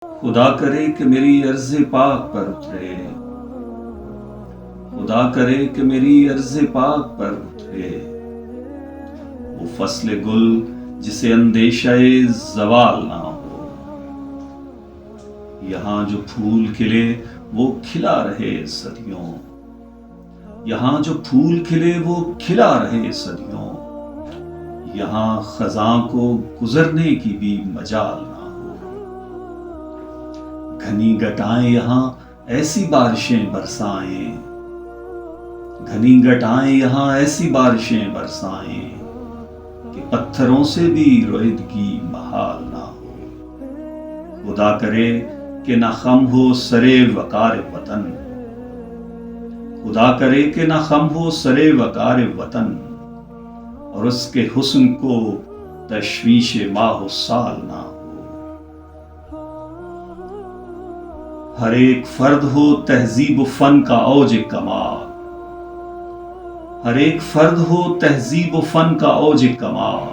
خدا کرے کہ میری عرض پاک پر اترے، خدا کرے کہ میری عرض پاک پر اترے، وہ فصل گل جسے اندیشہ زوال نہ ہو، یہاں جو پھول کھلے وہ کھلا رہے صدیوں، یہاں جو پھول کھلے وہ کھلا رہے صدیوں، یہاں خزاں کو گزرنے کی بھی مجال نہ ہو، گھنی گٹائیں یہاں ایسی بارشیں برسائیں، گھنی گٹائیں یہاں ایسی بارشیں برسائیں کہ پتھروں سے بھی رویدگی محال نہ ہو، خدا کرے کہ نہ خم ہو سرے وقار وطن، خدا کرے کہ نہ خم ہو سرے وقار وطن، اور اس کے حسن کو تشویش ماہ و سال نہ ہو، ہر ایک فرد ہو تہذیب و فن کا اوج کمال، ہر ایک فرد ہو تہذیب و فن کا اوج کمال،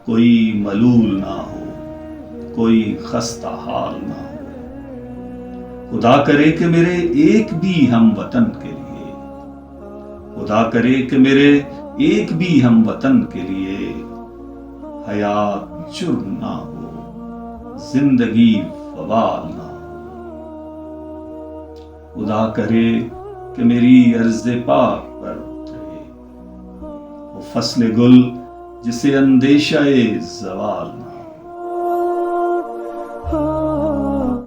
کوئی ملول نہ ہو، کوئی خستہ حال نہ ہو، خدا کرے کہ میرے ایک بھی ہم وطن کے لیے، خدا کرے کہ میرے ایک بھی ہم وطن کے لیے حیات جرم نہ ہو، زندگی وبال نہ ہو، خدا کرے کہ میری عرض پاک پر اترے، وہ فصل گل جسے اندیشہ زوال نہ